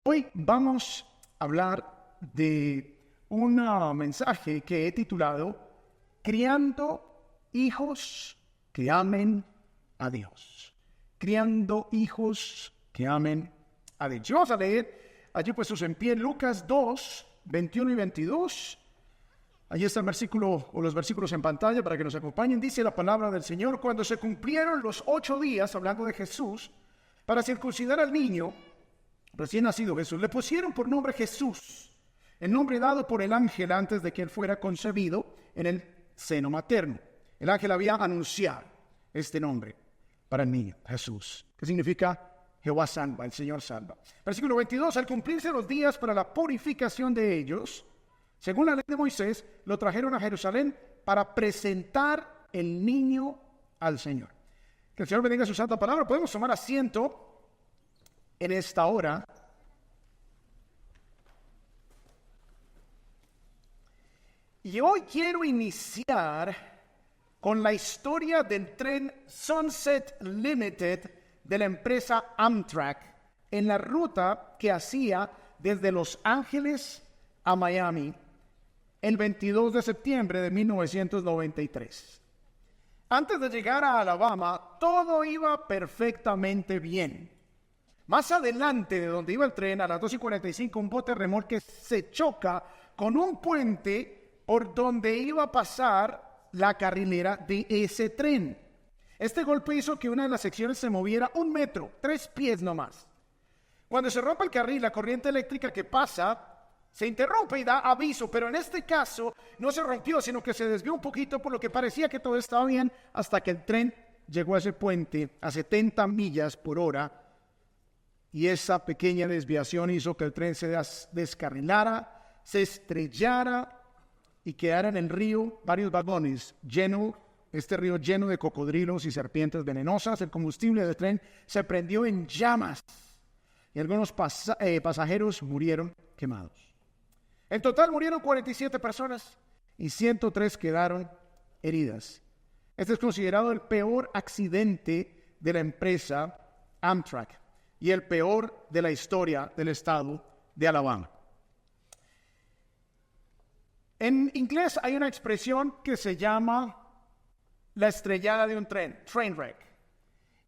Hoy vamos a hablar de un mensaje que he titulado Criando hijos que amen a Dios. Criando hijos que amen a Dios. Y vamos a leer allí puestos en pie Lucas 2, 21 y 22. Allí está el versículo o los versículos en pantalla para que nos acompañen. Dice la palabra del Señor: cuando se cumplieron los 8 días, hablando de Jesús, para circuncidar al niño recién nacido Jesús, le pusieron por nombre Jesús, el nombre dado por el ángel antes de que él fuera concebido en el seno materno. El ángel había anunciado este nombre para el niño, Jesús, que significa Jehová salva, el Señor salva. Versículo 22, al cumplirse los días para la purificación de ellos, según la ley de Moisés, lo trajeron a Jerusalén para presentar el niño al Señor. Que el Señor bendiga su santa palabra. Podemos tomar asiento en esta hora. Y hoy quiero iniciar con la historia del tren Sunset Limited de la empresa Amtrak en la ruta que hacía desde Los Ángeles a Miami el 22 de septiembre de 1993. Antes de llegar a Alabama, todo iba perfectamente bien. Más adelante de donde iba el tren, a las 2:45, un bote remolque se choca con un puente por donde iba a pasar la carrilera de ese tren. Este golpe hizo que una de las secciones se moviera 1 metro, 3 pies nomás. Cuando se rompe el carril, la corriente eléctrica que pasa se interrumpe y da aviso, pero en este caso no se rompió, sino que se desvió un poquito, por lo que parecía que todo estaba bien, hasta que el tren llegó a ese puente a 70 millas por hora. Y esa pequeña desviación hizo que el tren se descarrilara, se estrellara y quedara en el río varios vagones este río lleno de cocodrilos y serpientes venenosas. El combustible del tren se prendió en llamas y algunos pasajeros murieron quemados. En total murieron 47 personas y 103 quedaron heridas. Este es considerado el peor accidente de la empresa Amtrak y el peor de la historia del estado de Alabama. En inglés hay una expresión que se llama la estrellada de un tren, train wreck.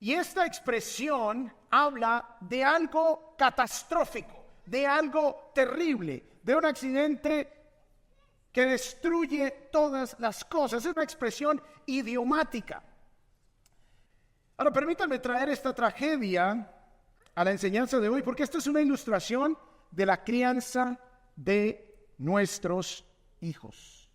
Y esta expresión habla de algo catastrófico, de algo terrible, de un accidente que destruye todas las cosas. Es una expresión idiomática. Ahora, permítanme traer esta tragedia a la enseñanza de hoy, porque esta es una ilustración de la crianza de nuestros hijos.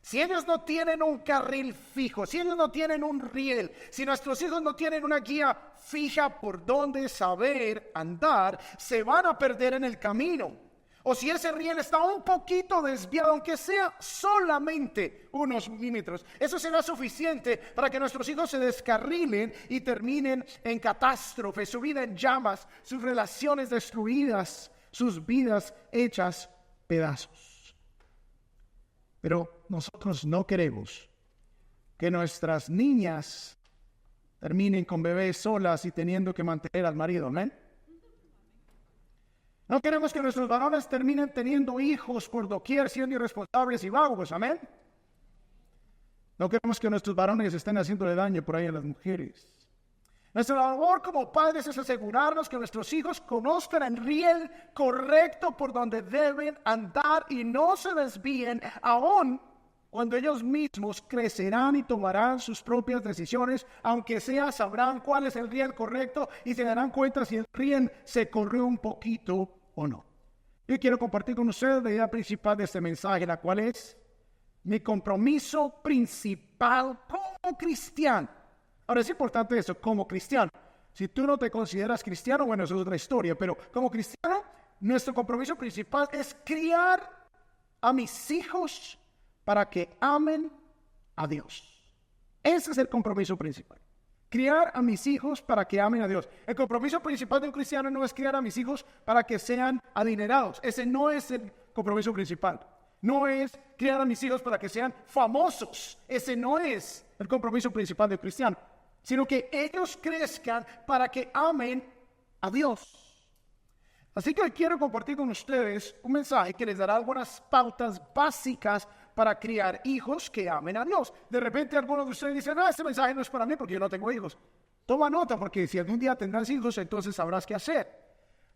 Si ellos no tienen un carril fijo, si ellos no tienen un riel, si nuestros hijos no tienen una guía fija por donde saber andar, se van a perder en el camino. O si ese riel está un poquito desviado, aunque sea solamente unos milímetros, eso será suficiente para que nuestros hijos se descarrilen y terminen en catástrofe, su vida en llamas, sus relaciones destruidas, sus vidas hechas pedazos. Pero nosotros no queremos que nuestras niñas terminen con bebés solas y teniendo que mantener al marido, ¿amén? No queremos que nuestros varones terminen teniendo hijos por doquier, siendo irresponsables y vagos, ¿amén? No queremos que nuestros varones estén haciéndole daño por ahí a las mujeres. Nuestra labor como padres es asegurarnos que nuestros hijos conozcan el riel correcto por donde deben andar y no se desvíen, aun cuando ellos mismos crecerán y tomarán sus propias decisiones, aunque sea sabrán cuál es el riel correcto y se darán cuenta si el riel se corrió un poquito o no. Yo quiero compartir con ustedes la idea principal de este mensaje, la cual es mi compromiso principal como cristiano. Ahora, es importante eso, como cristiano. Si tú no te consideras cristiano, bueno, eso es otra historia, pero como cristiano, nuestro compromiso principal es criar a mis hijos para que amen a Dios. Ese es el compromiso principal. Criar a mis hijos para que amen a Dios. El compromiso principal de un cristiano no es criar a mis hijos para que sean adinerados. Ese no es el compromiso principal. No es criar a mis hijos para que sean famosos. Ese no es el compromiso principal del cristiano. Sino que ellos crezcan para que amen a Dios. Así que hoy quiero compartir con ustedes un mensaje que les dará algunas pautas básicas para criar hijos que amen a Dios. De repente algunos de ustedes dicen, no, este mensaje no es para mí porque yo no tengo hijos. Toma nota, porque si algún día tendrás hijos, entonces sabrás qué hacer.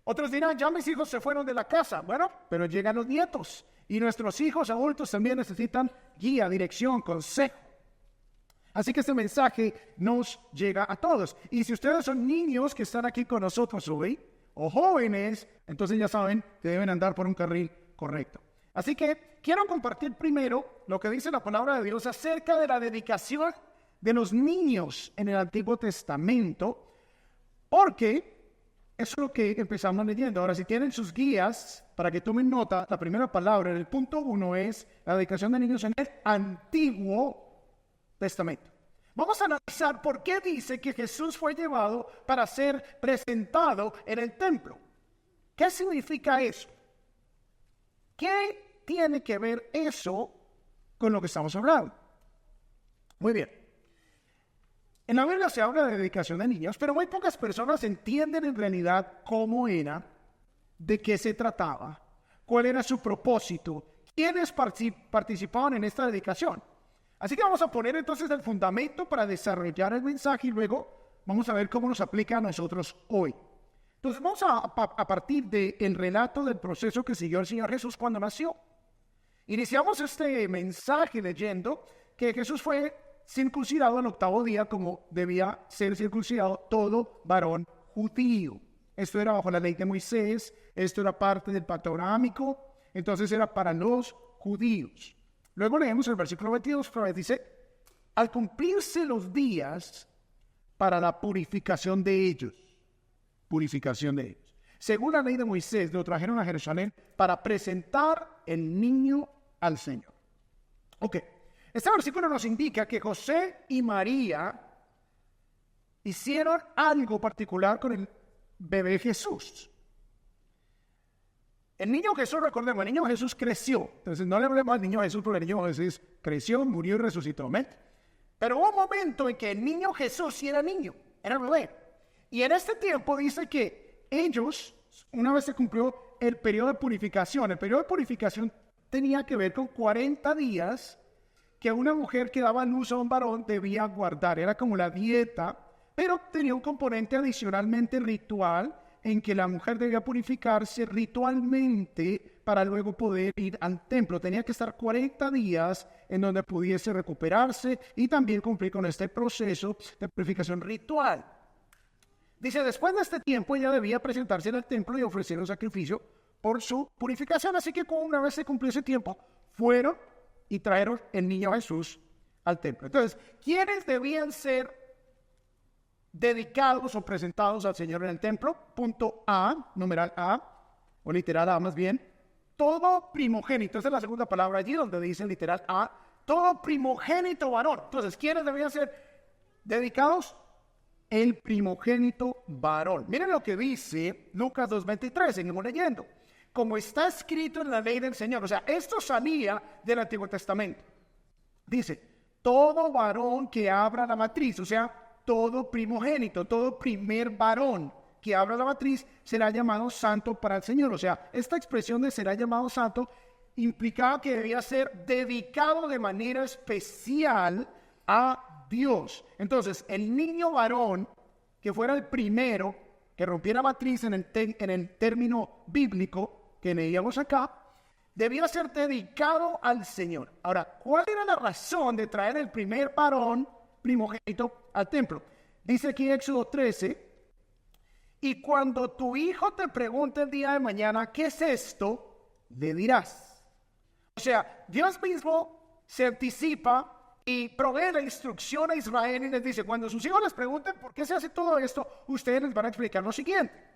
Otros dirán, ya mis hijos se fueron de la casa. Bueno, pero llegan los nietos. Y nuestros hijos adultos también necesitan guía, dirección, consejo. Así que este mensaje nos llega a todos. Y si ustedes son niños que están aquí con nosotros hoy, o jóvenes, entonces ya saben que deben andar por un carril correcto. Así que quiero compartir primero lo que dice la palabra de Dios acerca de la dedicación de los niños en el Antiguo Testamento, porque eso es lo que empezamos leyendo. Ahora, si tienen sus guías, para que tomen nota, la primera palabra en el punto 1 es la dedicación de niños en el Antiguo Testamento. Vamos a analizar por qué dice que Jesús fue llevado para ser presentado en el templo. ¿Qué significa eso? ¿Qué tiene que ver eso con lo que estamos hablando? Muy bien. En la Biblia se habla de dedicación de niños, pero muy pocas personas entienden en realidad cómo era, de qué se trataba, cuál era su propósito, quiénes participaban en esta dedicación. Así que vamos a poner entonces el fundamento para desarrollar el mensaje y luego vamos a ver cómo nos aplica a nosotros hoy. Entonces vamos a partir del relato del proceso que siguió el Señor Jesús cuando nació. Iniciamos este mensaje leyendo que Jesús fue circuncidado al 8º día como debía ser circuncidado todo varón judío. Esto era bajo la ley de Moisés, esto era parte del pacto abrahámico, entonces era para los judíos. Luego leemos el versículo 22, que dice, al cumplirse los días para la purificación de ellos, según la ley de Moisés, lo trajeron a Jerusalén para presentar el niño al Señor. Ok, este versículo nos indica que José y María hicieron algo particular con el bebé Jesús. El niño Jesús, recordemos, el niño Jesús creció. Entonces no le hablemos al niño Jesús porque el niño Jesús creció, murió y resucitó. ¿Amén? Pero hubo un momento en que el niño Jesús sí era niño, era bebé. Y en este tiempo dice que ellos, una vez se cumplió el periodo de purificación, el periodo de purificación tenía que ver con 40 días que una mujer que daba luz a un varón debía guardar. Era como la dieta, pero tenía un componente adicionalmente ritual en que la mujer debía purificarse ritualmente para luego poder ir al templo. Tenía que estar 40 días en donde pudiese recuperarse y también cumplir con este proceso de purificación ritual. Dice, después de este tiempo ella debía presentarse en el templo y ofrecer un sacrificio por su purificación. Así que una vez se cumplió ese tiempo, fueron y trajeron el niño Jesús al templo. Entonces, ¿quiénes debían ser dedicados o presentados al Señor en el templo? Punto A, numeral A, o literal A más bien, todo primogénito. Esa es la segunda palabra allí donde dice literal A, todo primogénito varón. Entonces, ¿quiénes debían ser dedicados? El primogénito varón. Miren lo que dice Lucas 2:23, seguimos leyendo. Como está escrito en la ley del Señor. O sea, esto salía del Antiguo Testamento. Dice, todo varón que abra la matriz, o sea, todo primogénito, todo primer varón que abra la matriz será llamado santo para el Señor. O sea, esta expresión de será llamado santo implicaba que debía ser dedicado de manera especial a Dios. Entonces, el niño varón que fuera el primero que rompiera matriz en el término bíblico que leíamos acá, debía ser dedicado al Señor. Ahora, ¿cuál era la razón de traer el primer varón primogénito al templo? Dice aquí Éxodo 13, y cuando tu hijo te pregunte el día de mañana, ¿qué es esto?, le dirás. O sea, Dios mismo se anticipa y provee la instrucción a Israel y les dice, cuando sus hijos les pregunten por qué se hace todo esto, ustedes les van a explicar lo siguiente.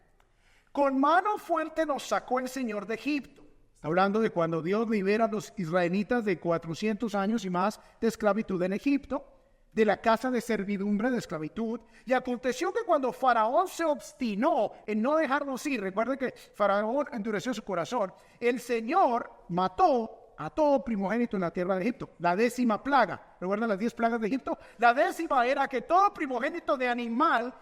Con mano fuerte nos sacó el Señor de Egipto. Está hablando de cuando Dios libera a los israelitas de 400 años y más de esclavitud en Egipto, de la casa de servidumbre de esclavitud. Y aconteció que cuando Faraón se obstinó en no dejarnos ir, recuerden que Faraón endureció su corazón, el Señor mató a todo primogénito en la tierra de Egipto. La 10ª plaga, ¿recuerdan las 10 plagas de Egipto? La 10ª era que todo primogénito de animal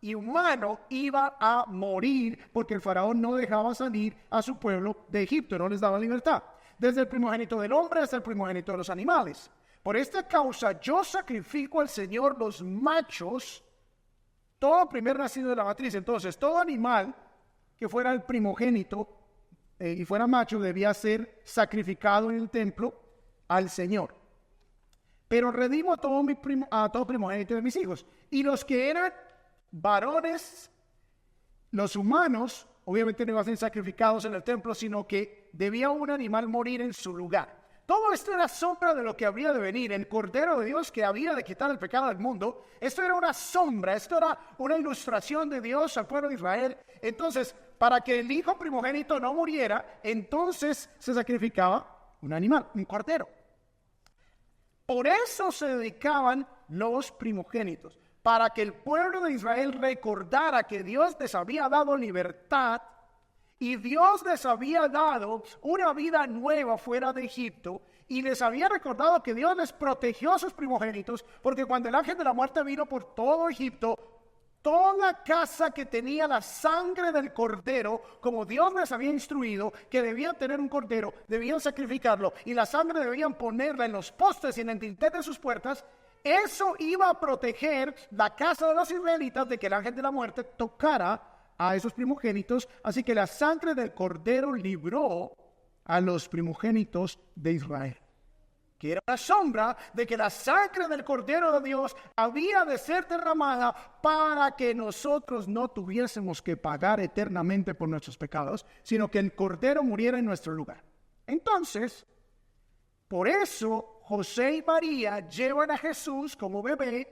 y humano iba a morir porque el faraón no dejaba salir a su pueblo de Egipto, no les daba libertad. Desde el primogénito del hombre hasta el primogénito de los animales. Por esta causa yo sacrifico al Señor los machos, todo primer nacido de la matriz. Entonces, todo animal que fuera el primogénito y fuera macho debía ser sacrificado en el templo al Señor. Pero redimo a todo primogénito de mis hijos. Y los que eran varones, los humanos, obviamente no iban a ser sacrificados en el templo, sino que debía un animal morir en su lugar. Todo esto era sombra de lo que habría de venir, el Cordero de Dios que había de quitar el pecado del mundo. Esto era una sombra, esto era una ilustración de Dios al pueblo de Israel. Entonces, para que el hijo primogénito no muriera, entonces se sacrificaba un animal, un cordero. Por eso se dedicaban los primogénitos, para que el pueblo de Israel recordara que Dios les había dado libertad y Dios les había dado una vida nueva fuera de Egipto y les había recordado que Dios les protegió a sus primogénitos, porque cuando el ángel de la muerte vino por todo Egipto, toda casa que tenía la sangre del cordero, como Dios les había instruido, que debían tener un cordero, debían sacrificarlo, y la sangre debían ponerla en los postes y en el dintel de sus puertas. Eso iba a proteger la casa de los israelitas de que el ángel de la muerte tocara a esos primogénitos. Así que la sangre del cordero libró a los primogénitos de Israel, que era la sombra de que la sangre del Cordero de Dios había de ser derramada para que nosotros no tuviésemos que pagar eternamente por nuestros pecados, sino que el Cordero muriera en nuestro lugar. Entonces, por eso José y María llevan a Jesús como bebé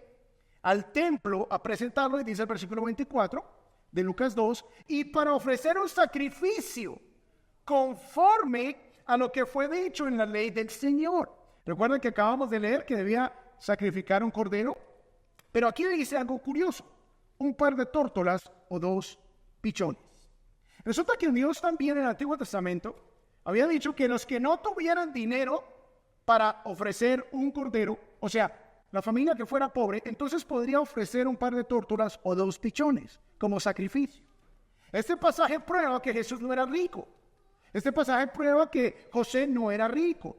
al templo a presentarlo, y dice el versículo 24 de Lucas 2, y para ofrecer un sacrificio conforme a lo que fue dicho en la ley del Señor. Recuerden que acabamos de leer que debía sacrificar un cordero, pero aquí dice algo curioso: un par de tórtolas o 2 pichones. Resulta que Dios también en el Antiguo Testamento había dicho que los que no tuvieran dinero para ofrecer un cordero, o sea, la familia que fuera pobre, entonces podría ofrecer un par de tórtolas o 2 pichones como sacrificio. Este pasaje prueba que Jesús no era rico. Este pasaje prueba que José no era rico,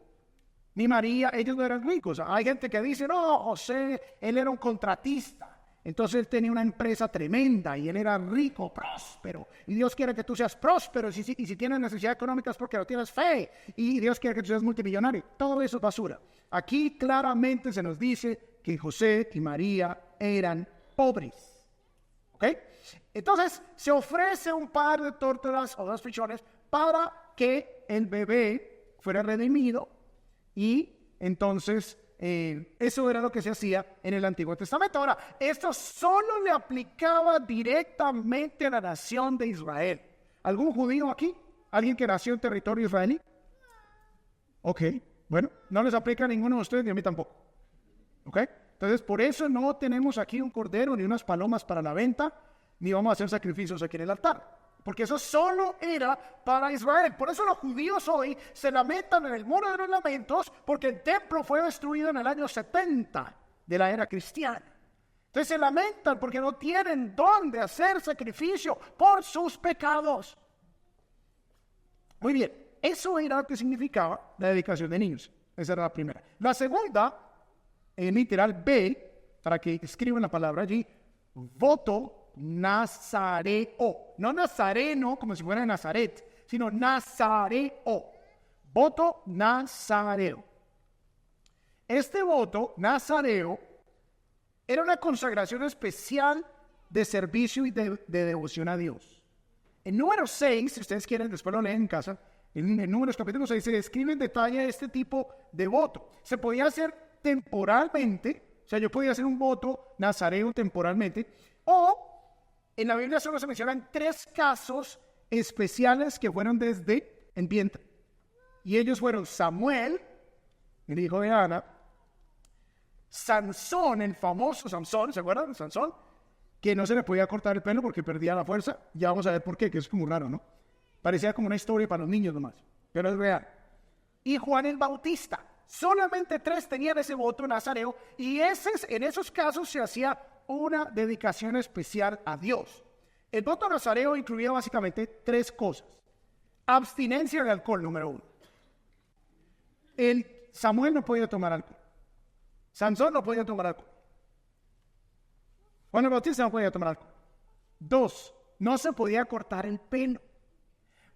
ni María, ellos no eran ricos. Hay gente que dice, no, José, él era un contratista. Entonces él tenía una empresa tremenda y él era rico, próspero. Y Dios quiere que tú seas próspero. Y si tienes necesidades económicas porque no tienes fe. Y Dios quiere que tú seas multimillonario. Todo eso es basura. Aquí claramente se nos dice que José y María eran pobres. ¿Ok? Entonces se ofrece un par de tórtolas o 2 pichones para que el bebé fuera redimido. Y entonces eso era lo que se hacía en el Antiguo Testamento. Ahora, esto solo le aplicaba directamente a la nación de Israel. ¿Algún judío aquí? ¿Alguien que nació en territorio israelí? Ok, bueno, no les aplica a ninguno de ustedes ni a mí tampoco. Ok, entonces por eso no tenemos aquí un cordero ni unas palomas para la venta, ni vamos a hacer sacrificios aquí en el altar. Porque eso solo era para Israel. Por eso los judíos hoy se lamentan en el Muro de los Lamentos, porque el templo fue destruido en el año 70 de la era cristiana. Entonces se lamentan porque no tienen dónde hacer sacrificio por sus pecados. Muy bien, eso era lo que significaba la dedicación de niños. Esa era la primera. La segunda, en literal B, para que escriban la palabra allí, voto nazareo, no nazareno como si fuera de Nazaret, sino nazareo, voto nazareo. Este voto nazareo era una consagración especial de servicio y de devoción a Dios. En número 6, si ustedes quieren, después lo leen en casa, en Números capítulo 6 se describe en detalle este tipo de voto. Se podía hacer temporalmente, o sea, yo podía hacer un voto nazareo temporalmente, o en la Biblia solo se mencionan 3 casos especiales que fueron desde el vientre. Y ellos fueron Samuel, el hijo de Ana, Sansón, el famoso Sansón, ¿se acuerdan? Sansón, que no se le podía cortar el pelo porque perdía la fuerza. Ya vamos a ver por qué, que es como raro, ¿no? Parecía como una historia para los niños nomás, pero es real. Y Juan el Bautista. Solamente 3 tenían ese voto nazareo, y en esos casos se hacía una dedicación especial a Dios. El voto nazareo incluía básicamente 3 cosas. Abstinencia de alcohol, número 1. Samuel no podía tomar alcohol. Sansón no podía tomar alcohol. Juan el Bautista no podía tomar alcohol. 2, no se podía cortar el pelo.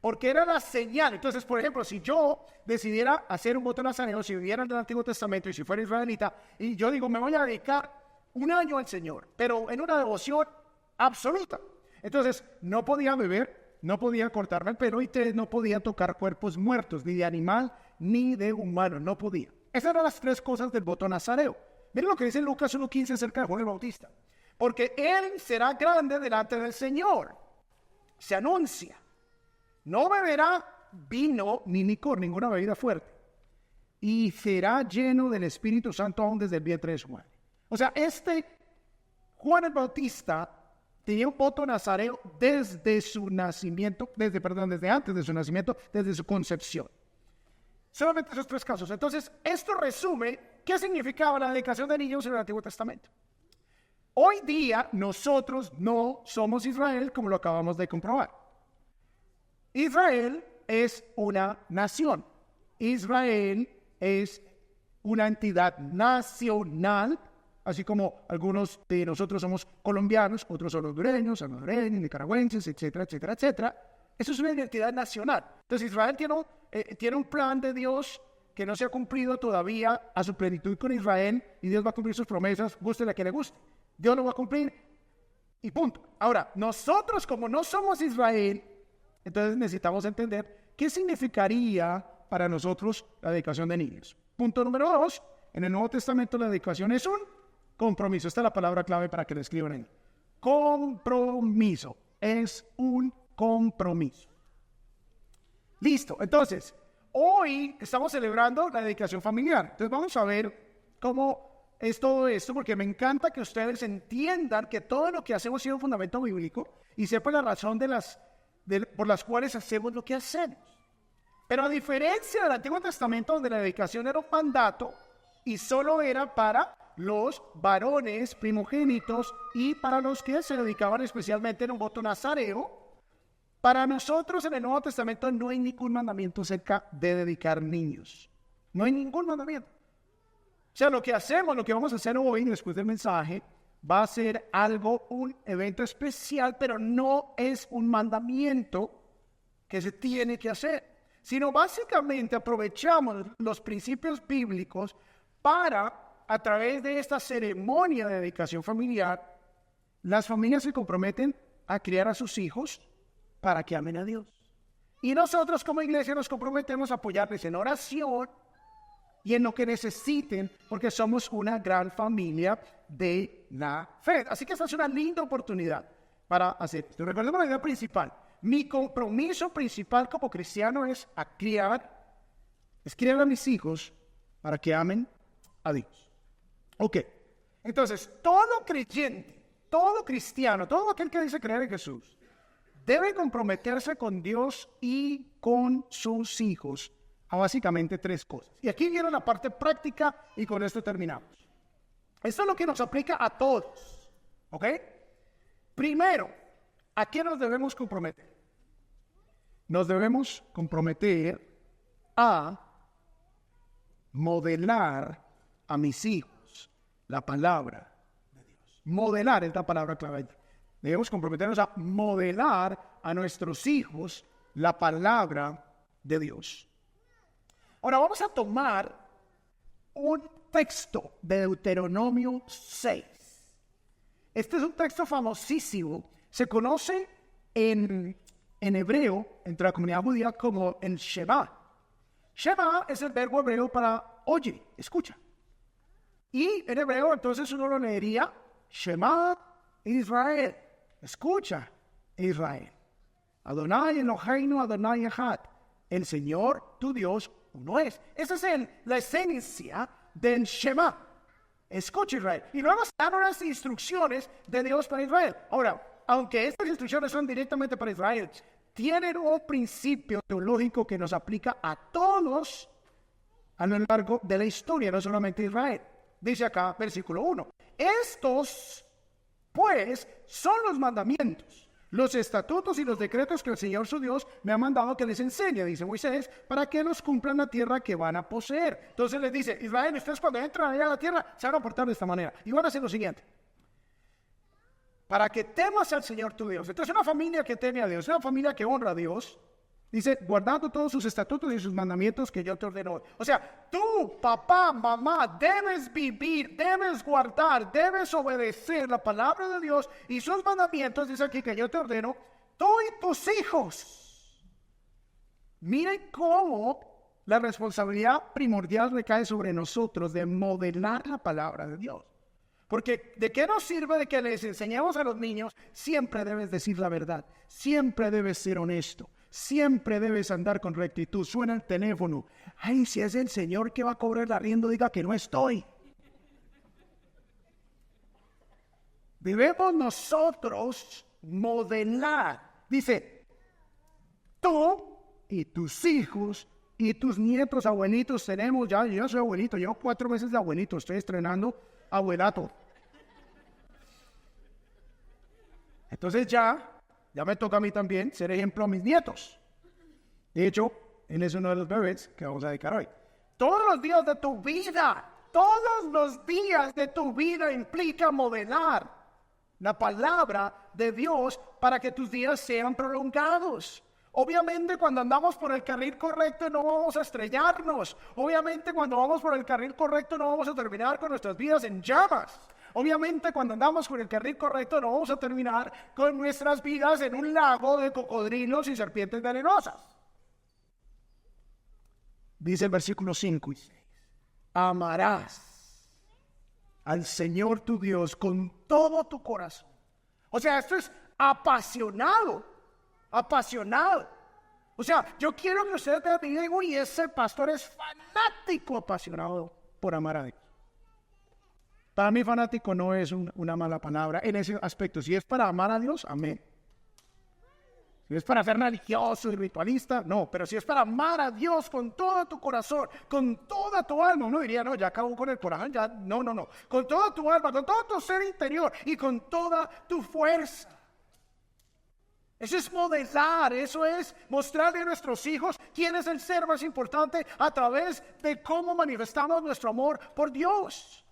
Porque era la señal. Entonces, por ejemplo, si yo decidiera hacer un voto nazareo, si viviera en el Antiguo Testamento y si fuera israelita, y yo digo, me voy a dedicar 1 año al Señor, pero en una devoción absoluta. Entonces, no podía beber, no podía cortarme el pelo y no podía tocar cuerpos muertos, ni de animal, ni de humano, no podía. Esas eran las 3 cosas del voto nazareo. Miren lo que dice Lucas 1:15 acerca de Juan el Bautista. Porque él será grande delante del Señor. Se anuncia. No beberá vino ni licor, ninguna bebida fuerte. Y será lleno del Espíritu Santo aún desde el vientre de su madre. O sea, Juan el Bautista tenía un voto nazareo desde su nacimiento, desde antes de su nacimiento, desde su concepción. Solamente esos 3 casos. Entonces, esto resume qué significaba la dedicación de niños en el Antiguo Testamento. Hoy día, nosotros no somos Israel, como lo acabamos de comprobar. Israel es una nación. Israel es una entidad nacional, así como algunos de nosotros somos colombianos, otros son hondureños, salvadoreños, nicaragüenses, etcétera, etcétera, etcétera. Eso es una identidad nacional. Entonces Israel tiene un plan de Dios que no se ha cumplido todavía a su plenitud con Israel, y Dios va a cumplir sus promesas, guste a quien le guste. Dios lo va a cumplir y punto. Ahora, nosotros como no somos Israel, entonces necesitamos entender qué significaría para nosotros la dedicación de niños. Punto número 2, en el Nuevo Testamento la dedicación es un compromiso. Esta es la palabra clave para que lo escriban ahí. Compromiso. Es un compromiso. Listo. Entonces, hoy estamos celebrando la dedicación familiar. Entonces vamos a ver cómo es todo esto, porque me encanta que ustedes entiendan que todo lo que hacemos tiene un fundamento bíblico y sepan la razón por las cuales hacemos lo que hacemos. Pero a diferencia del Antiguo Testamento, donde la dedicación era un mandato y solo era para los varones primogénitos y para los que se dedicaban especialmente en un voto nazareo, para nosotros en el Nuevo Testamento no hay ningún mandamiento acerca de dedicar niños. No hay ningún mandamiento. O sea, lo que vamos a hacer hoy después del mensaje, va a ser un evento especial, pero no es un mandamiento que se tiene que hacer, sino básicamente aprovechamos los principios bíblicos para, a través de esta ceremonia de dedicación familiar, las familias se comprometen a criar a sus hijos para que amen a Dios. Y nosotros como iglesia nos comprometemos a apoyarles en oración y en lo que necesiten, porque somos una gran familia de la fe. Así que esta es una linda oportunidad para hacer esto. Recordemos la idea principal. Mi compromiso principal como cristiano es criar a mis hijos para que amen a Dios. Ok. Entonces, todo creyente, todo cristiano, todo aquel que dice creer en Jesús, debe comprometerse con Dios y con sus hijos a básicamente 3 cosas. Y aquí viene la parte práctica y con esto terminamos. Esto es lo que nos aplica a todos. ¿Ok? Primero, ¿a qué nos debemos comprometer? Nos debemos comprometer a modelar a mis hijos la palabra de Dios. Modelar es la palabra clave. Debemos comprometernos a modelar a nuestros hijos la palabra de Dios. Ahora vamos a tomar un texto de Deuteronomio 6. Este es un texto famosísimo. Se conoce en hebreo, entre la comunidad judía, como el Shema. Shema es el verbo hebreo para oye, escucha. Y en hebreo entonces uno lo leería Shema Israel. Escucha, Israel. Adonai Eloheinu Adonai Echad. El Señor, tu Dios, uno es. Esa es la esencia del Shema. Escucha, Israel. Y luego se dan unas instrucciones de Dios para Israel. Ahora, aunque estas instrucciones son directamente para Israel, tienen un principio teológico que nos aplica a todos a lo largo de la historia, no solamente a Israel. Dice acá, versículo 1. Estos pues son los mandamientos, los estatutos y los decretos que el Señor su Dios me ha mandado que les enseñe, dice Moisés, para que los cumplan la tierra que van a poseer. Entonces les dice, Israel, ustedes cuando entran allá a la tierra se van a portar de esta manera. Y van a hacer lo siguiente: para que temas al Señor tu Dios. Entonces una familia que teme a Dios, una familia que honra a Dios, dice, guardando todos sus estatutos y sus mandamientos que yo te ordeno hoy. O sea, tú, papá, mamá, debes vivir, debes guardar, debes obedecer la palabra de Dios y sus mandamientos, dice aquí que yo te ordeno, tú y tus hijos. Miren cómo la responsabilidad primordial recae sobre nosotros de modelar la palabra de Dios. Porque ¿de qué nos sirve de que les enseñemos a los niños? Siempre debes decir la verdad, siempre debes ser honesto, siempre debes andar con rectitud. Suena el teléfono, ay, si es el Señor que va a cobrar el arriendo, diga que no estoy. Debemos nosotros modelar, dice, tú y tus hijos y tus nietos, abuelitos, tenemos ya, yo soy abuelito, llevo 4 meses de abuelito, estoy estrenando abuelato. Entonces ya me toca a mí también ser ejemplo a mis nietos. De hecho, él es uno de los bebés que vamos a dedicar hoy. Todos los días de tu vida implica modelar la palabra de Dios para que tus días sean prolongados. Obviamente cuando andamos por el carril correcto no vamos a estrellarnos. Obviamente cuando vamos por el carril correcto no vamos a terminar con nuestras vidas en llamas. Obviamente cuando andamos por el carril correcto no vamos a terminar con nuestras vidas en un lago de cocodrilos y serpientes venenosas. Dice el versículo 5 y 6. Amarás al Señor tu Dios con todo tu corazón. O sea, esto es apasionado. O sea, yo quiero que ustedes me digan, uy, ese pastor es fanático, apasionado por amar a Dios. Para mí fanático no es una mala palabra en ese aspecto. Si es para amar a Dios, amén. Si es para ser religioso y ritualista, no. Pero si es para amar a Dios con todo tu corazón, con toda tu alma, uno diría, no, ya acabó con el corazón, ya, no. Con toda tu alma, con todo tu ser interior y con toda tu fuerza. Eso es modelar, eso es mostrarle a nuestros hijos quién es el ser más importante a través de cómo manifestamos nuestro amor por Dios.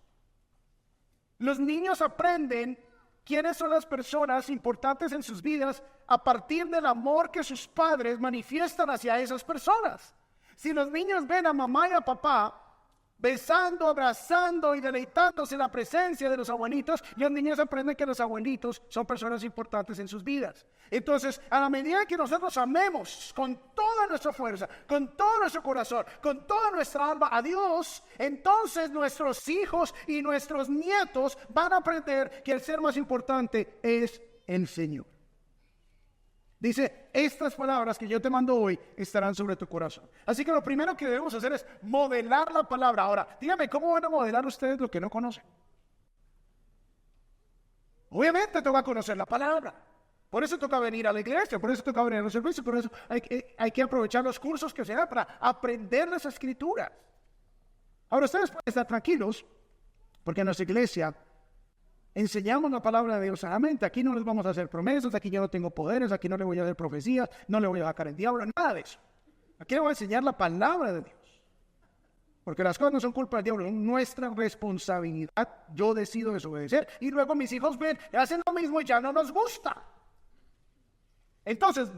Los niños aprenden quiénes son las personas importantes en sus vidas a partir del amor que sus padres manifiestan hacia esas personas. Si los niños ven a mamá y a papá besando, abrazando y deleitándose en la presencia de los abuelitos, los niños aprenden que los abuelitos son personas importantes en sus vidas. Entonces, a la medida que nosotros amemos con toda nuestra fuerza, con todo nuestro corazón, con toda nuestra alma a Dios, entonces nuestros hijos y nuestros nietos van a aprender que el ser más importante es el Señor. Dice, estas palabras que yo te mando hoy estarán sobre tu corazón. Así que lo primero que debemos hacer es modelar la palabra. Ahora, dígame, ¿cómo van a modelar ustedes lo que no conocen? Obviamente toca conocer la palabra. Por eso toca venir a la iglesia, por eso toca venir a los servicios, por eso hay que aprovechar los cursos que se dan para aprender las escrituras. Ahora, ustedes pueden estar tranquilos, porque en nuestra iglesia enseñamos la palabra de Dios sanamente. Aquí no les vamos a hacer promesas, aquí yo no tengo poderes, aquí no le voy a dar profecías, no le voy a sacar el diablo, nada de eso. Aquí le voy a enseñar la palabra de Dios. Porque las cosas no son culpa del diablo, es nuestra responsabilidad. Yo decido desobedecer y luego mis hijos ven, hacen lo mismo y ya no nos gusta. Entonces,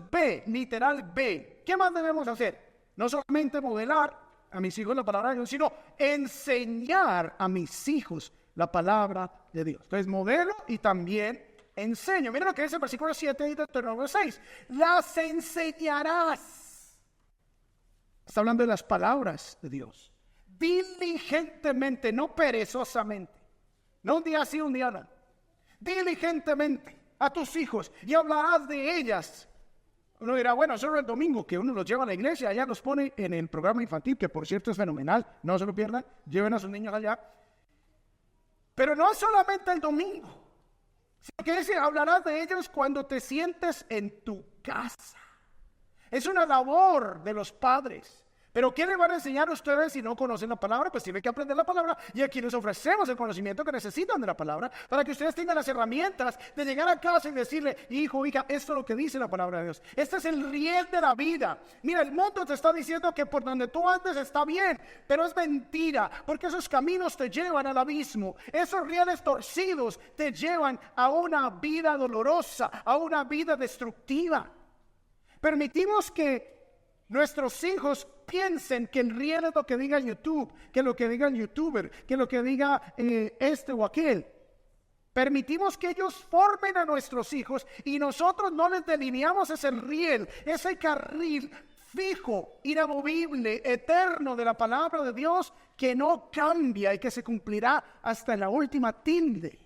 literal B. ¿Qué más debemos hacer? No solamente modelar a mis hijos la palabra de Dios, sino enseñar a mis hijos la palabra de Dios. Entonces modelo y también enseño. Mira lo que dice el versículo 7 de Deuteronomio 6. Las enseñarás. Está hablando de las palabras de Dios. Diligentemente, no perezosamente. No un día sí, un día no. Diligentemente a tus hijos y hablarás de ellas. Uno dirá, bueno, solo el domingo que uno los lleva a la iglesia, allá los pone en el programa infantil, que por cierto es fenomenal, no se lo pierdan, lleven a sus niños allá. Pero no solamente el domingo, sino que dice, hablarás de ellos cuando te sientes en tu casa. Es una labor de los padres Pero ¿qué le van a enseñar a ustedes si no conocen la palabra? Pues tienen que aprender la palabra, y aquí les ofrecemos el conocimiento que necesitan de la palabra para que ustedes tengan las herramientas de llegar a casa y decirle: hijo, hija, esto es lo que dice la palabra de Dios. Este es el riel de la vida. Mira, el mundo te está diciendo que por donde tú andes está bien, pero es mentira, porque esos caminos te llevan al abismo. Esos rieles torcidos te llevan a una vida dolorosa, a una vida destructiva. Permitimos que nuestros hijos piensen que el riel es lo que diga YouTube, que lo que diga el youtuber, que lo que diga este o aquel. Permitimos que ellos formen a nuestros hijos y nosotros no les delineamos ese riel, ese carril fijo, inamovible, eterno de la palabra de Dios, que no cambia y que se cumplirá hasta la última tilde.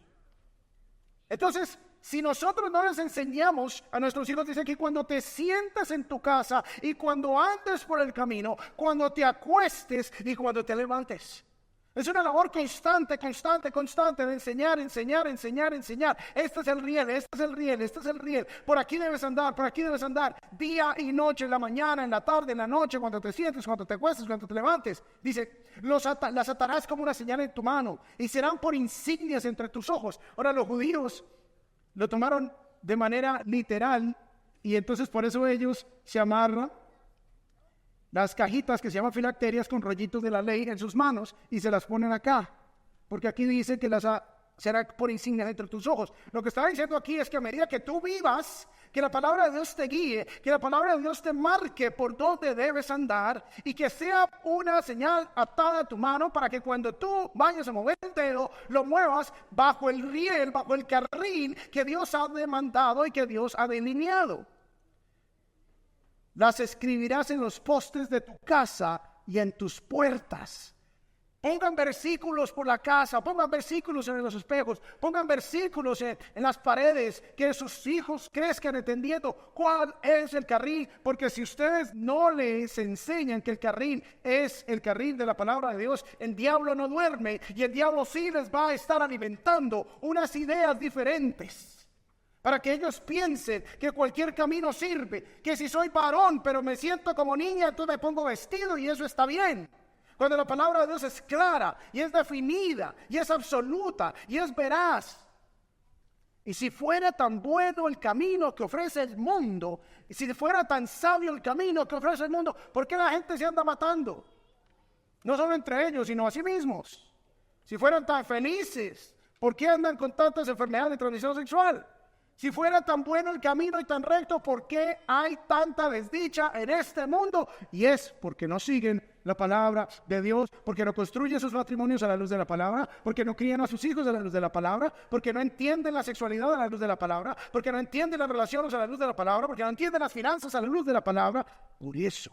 Entonces, si nosotros no les enseñamos a nuestros hijos, dice que cuando te sientas en tu casa y cuando andes por el camino, cuando te acuestes y cuando te levantes. Es una labor constante de enseñar. Este es el riel. Por aquí debes andar, día y noche, en la mañana, en la tarde, en la noche, cuando te sientes, cuando te acuestes, cuando te levantes. Dice, las atarás como una señal en tu mano y serán por insignias entre tus ojos. Ahora, los judíos lo tomaron de manera literal y entonces por eso ellos se amarran las cajitas que se llaman filacterias con rollitos de la ley en sus manos y se las ponen acá, porque aquí dice que será por insignia entre tus ojos. Lo que está diciendo aquí es que a medida que tú vivas, que la palabra de Dios te guíe, que la palabra de Dios te marque por dónde debes andar y que sea una señal atada a tu mano para que cuando tú vayas a mover el dedo, lo muevas bajo el riel, bajo el carril que Dios ha demandado y que Dios ha delineado. Las escribirás en los postes de tu casa y en tus puertas. Pongan versículos por la casa, pongan versículos en los espejos, pongan versículos en las paredes, que sus hijos crezcan entendiendo cuál es el carril, porque si ustedes no les enseñan que el carril es el carril de la palabra de Dios, el diablo no duerme y el diablo sí les va a estar alimentando unas ideas diferentes. Para que ellos piensen que cualquier camino sirve, que si soy varón pero me siento como niña, entonces me pongo vestido y eso está bien. Cuando la palabra de Dios es clara y es definida y es absoluta y es veraz. Y si fuera tan bueno el camino que ofrece el mundo, y si fuera tan sabio el camino que ofrece el mundo, ¿por qué la gente se anda matando? No solo entre ellos, sino a sí mismos. Si fueran tan felices, ¿por qué andan con tantas enfermedades de transmisión sexual? Si fuera tan bueno el camino y tan recto, ¿por qué hay tanta desdicha en este mundo? Y es porque no siguen la palabra de Dios, porque no construyen sus matrimonios a la luz de la palabra, porque no crían a sus hijos a la luz de la palabra, porque no entienden la sexualidad a la luz de la palabra, porque no entienden las relaciones a la luz de la palabra, porque no entienden las finanzas a la luz de la palabra. Por eso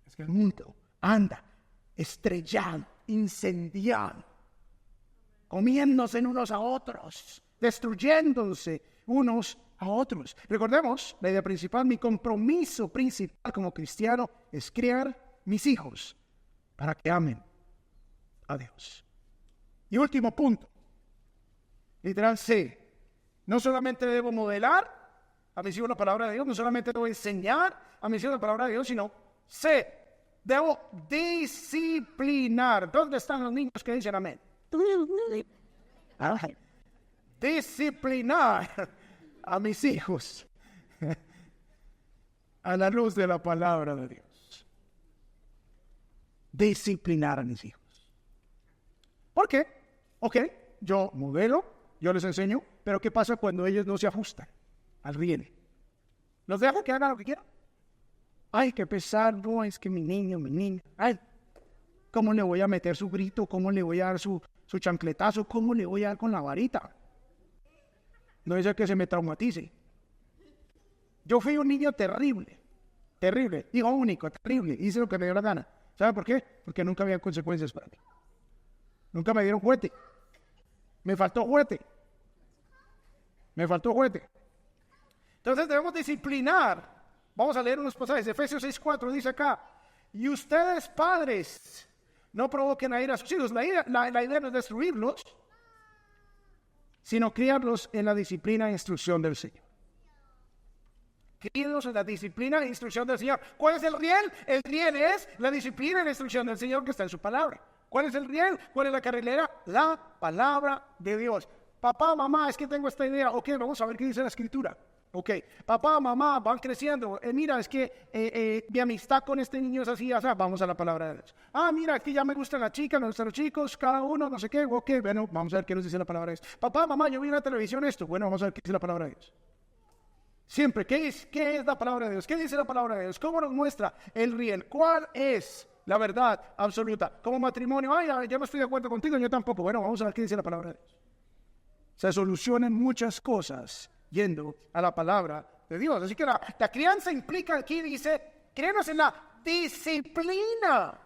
es que el mundo anda estrellado, incendiado, comiéndose unos a otros, destruyéndose unos a otros. Recordemos, la idea principal, mi compromiso principal como cristiano es criar mis hijos para que amen a Dios. Y último punto, literal C, no solamente debo modelar a mis hijos la palabra de Dios, no solamente debo enseñar a mis hijos la palabra de Dios, sino C, debo disciplinar. ¿Dónde están los niños que dicen amén? Disciplinar a mis hijos a la luz de la palabra de Dios. Disciplinar a mis hijos. ¿Por qué? Ok, yo modelo, yo les enseño, pero ¿qué pasa cuando ellos no se ajustan al riel? ¿Los dejo que hagan lo que quieran? Ay, qué pesar, no, es que mi niño, ay, ¿cómo le voy a meter su grito? ¿Cómo le voy a dar su chancletazo? ¿Cómo le voy a dar con la varita? No es que se me traumatice. Yo fui un niño terrible, hijo único, terrible, hice lo que me dio la gana. ¿Sabe por qué? Porque nunca había consecuencias para mí. Nunca me dieron juguete. Me faltó juguete. Entonces debemos disciplinar. Vamos a leer unos pasajes. Efesios 6:4 dice acá: y ustedes, padres, no provoquen a ira a sus hijos. La idea no es destruirlos, sino criarlos en la disciplina e instrucción del Señor. criados en la disciplina e instrucción del Señor. ¿Cuál es el riel? El riel es la disciplina y la instrucción del Señor que está en su palabra. ¿Cuál es el riel? ¿Cuál es la carrilera? La palabra de Dios. Papá, mamá, es que tengo esta idea. Ok, vamos a ver qué dice la Escritura. Ok, papá, mamá, van creciendo. Mira, es que mi amistad con este niño es así, o sea, vamos a la palabra de Dios. Mira, aquí ya me gustan las chicas, me gustan los chicos, cada uno, no sé qué. Ok, bueno, vamos a ver qué nos dice la palabra de Dios. Papá, mamá, yo vi en la televisión esto. Bueno, vamos a ver qué dice la palabra de Dios. Siempre, ¿qué es la palabra de Dios? ¿Qué dice la palabra de Dios? ¿Cómo nos muestra el riel? ¿Cuál es la verdad absoluta? Como matrimonio, yo no estoy de acuerdo contigo, yo tampoco. Bueno, vamos a ver qué dice la palabra de Dios. Se solucionan muchas cosas yendo a la palabra de Dios. Así que la crianza implica, aquí dice, créanos en la disciplina.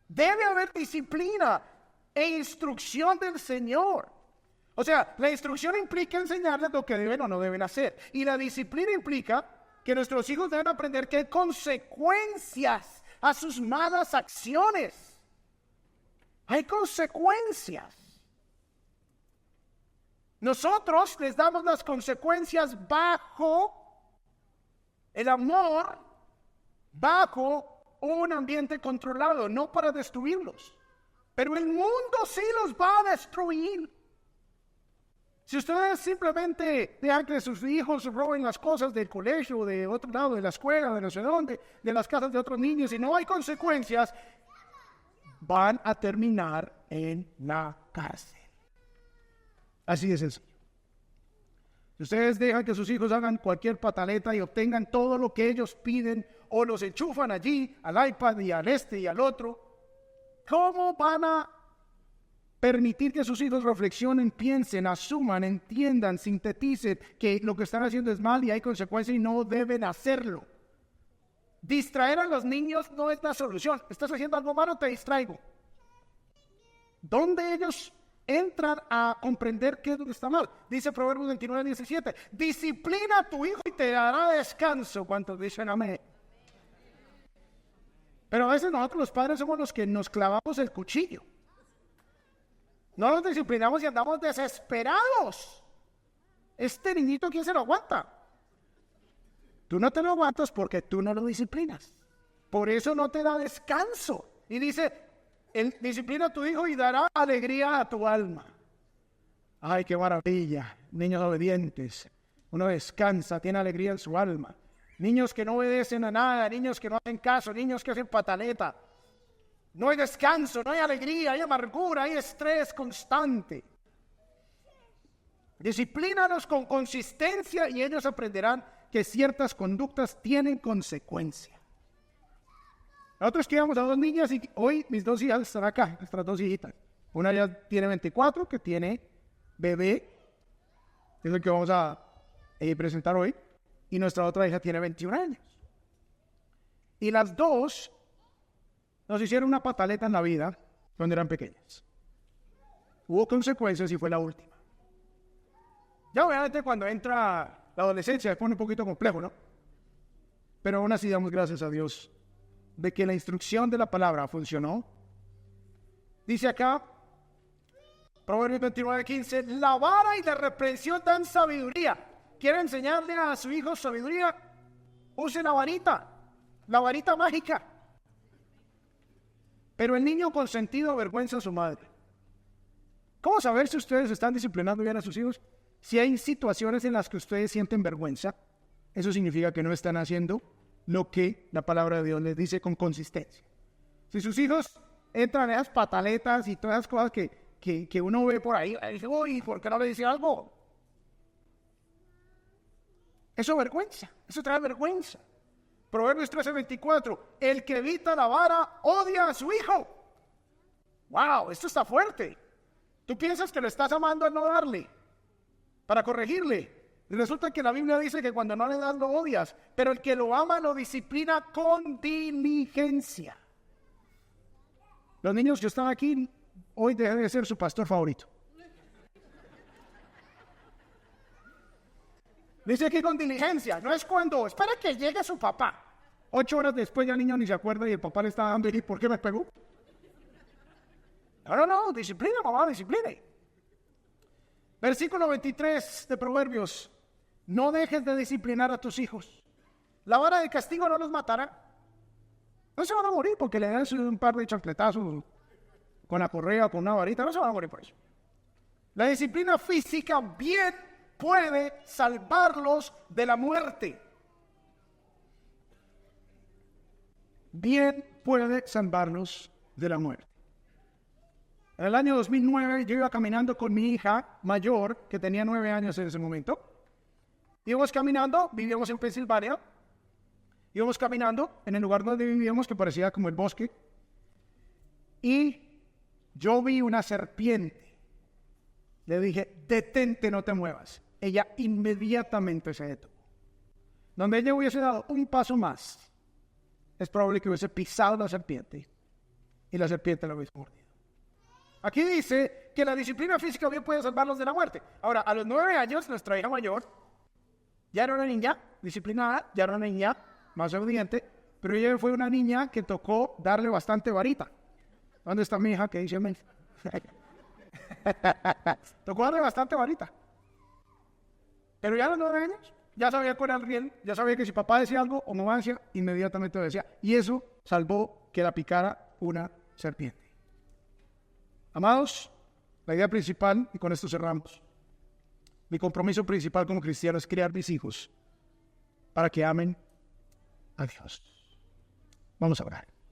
Debe haber disciplina e instrucción del Señor. O sea, la instrucción implica enseñarles lo que deben o no deben hacer. Y la disciplina implica que nuestros hijos deben aprender que hay consecuencias a sus malas acciones. Hay consecuencias. Nosotros les damos las consecuencias bajo el amor, bajo un ambiente controlado, no para destruirlos. Pero el mundo sí los va a destruir. Si ustedes simplemente dejan que sus hijos roben las cosas del colegio, de otro lado, de la escuela, de no sé dónde, de las casas de otros niños, y no hay consecuencias, van a terminar en la cárcel. Así de sencillo. Si ustedes dejan que sus hijos hagan cualquier pataleta y obtengan todo lo que ellos piden, o los enchufan allí, al iPad y al este y al otro, ¿cómo van a permitir que sus hijos reflexionen, piensen, asuman, entiendan, sinteticen que lo que están haciendo es mal y hay consecuencias y no deben hacerlo? Distraer a los niños no es la solución. ¿Estás haciendo algo malo? Te distraigo. ¿Dónde ellos entran a comprender qué es lo que está mal? Dice Proverbios 29:17, disciplina a tu hijo y te dará descanso. ¿Cuántos dicen amén? Pero a veces nosotros los padres somos los que nos clavamos el cuchillo. No nos disciplinamos y andamos desesperados. Este niñito, ¿quién se lo aguanta? Tú no te lo aguantas porque tú no lo disciplinas. Por eso no te da descanso. Y dice, disciplina a tu hijo y dará alegría a tu alma. Ay, qué maravilla. Niños obedientes. Uno descansa, tiene alegría en su alma. Niños que no obedecen a nada, niños que no hacen caso, niños que hacen pataleta. No hay descanso, no hay alegría, hay amargura, hay estrés constante. Disciplínalos con consistencia y ellos aprenderán que ciertas conductas tienen consecuencia. Nosotros criamos a dos niñas y hoy mis dos hijas están acá, nuestras dos hijitas. Una ya tiene 24, que tiene bebé, es el que vamos a presentar hoy, y nuestra otra hija tiene 21 años. Y las dos nos hicieron una pataleta en la vida cuando eran pequeñas. Hubo consecuencias y fue la última. Ya obviamente cuando entra la adolescencia se pone un poquito complejo, ¿no? Pero aún así damos gracias a Dios de que la instrucción de la palabra funcionó. Dice acá, Proverbios 29:15, la vara y la reprensión dan sabiduría. ¿Quiere enseñarle a su hijo sabiduría? Use la varita mágica. Pero el niño consentido avergüenza a su madre. ¿Cómo saber si ustedes están disciplinando bien a sus hijos? Si hay situaciones en las que ustedes sienten vergüenza, eso significa que no están haciendo lo que la palabra de Dios les dice con consistencia. Si sus hijos entran en esas pataletas y todas esas cosas que uno ve por ahí, dice, uy, ¿por qué no le dice algo? Eso avergüenza, eso trae vergüenza. Proverbios 13:24, el que evita la vara odia a su hijo. ¡Wow! Esto está fuerte. Tú piensas que lo estás amando al no darle, para corregirle. Y resulta que la Biblia dice que cuando no le das lo odias, pero el que lo ama lo disciplina con diligencia. Los niños que están aquí hoy deben de ser su pastor favorito. Dice aquí con diligencia, no es cuando espera que llegue su papá. 8 horas después ya el niño ni se acuerda y el papá le está dando y ¿por qué me pegó? No, disciplina, mamá, discipline. Versículo 23 de Proverbios. No dejes de disciplinar a tus hijos. La vara de castigo no los matará. No se van a morir porque le dan un par de chancletazos con la correa o con una varita. No se van a morir por eso. La disciplina física bien puede salvarlos de la muerte. Bien puede salvarlos de la muerte. En el año 2009 yo iba caminando con mi hija mayor, que tenía 9 años en ese momento. Íbamos caminando, vivíamos en Pensilvania. Íbamos caminando en el lugar donde vivíamos, que parecía como el bosque. Y yo vi una serpiente. Le dije, detente, no te muevas. Ella inmediatamente se detuvo. Donde ella hubiese dado un paso más, es probable que hubiese pisado la serpiente y la serpiente la hubiese mordido. Aquí dice que la disciplina física bien puede salvarlos de la muerte. Ahora, a los 9 años, nuestra hija mayor ya era una niña disciplinada, ya era una niña más obediente, pero ella fue una niña que tocó darle bastante varita. ¿Dónde está mi hija? ¿Qué dice amén? Tocó darle bastante varita. Pero ya a los 9 años, ya sabía cuál era el riel, ya sabía que si papá decía algo o mamá decía, inmediatamente lo decía. Y eso salvó que la picara una serpiente. Amados, la idea principal, y con esto cerramos, mi compromiso principal como cristiano es criar mis hijos para que amen a Dios. Vamos a orar.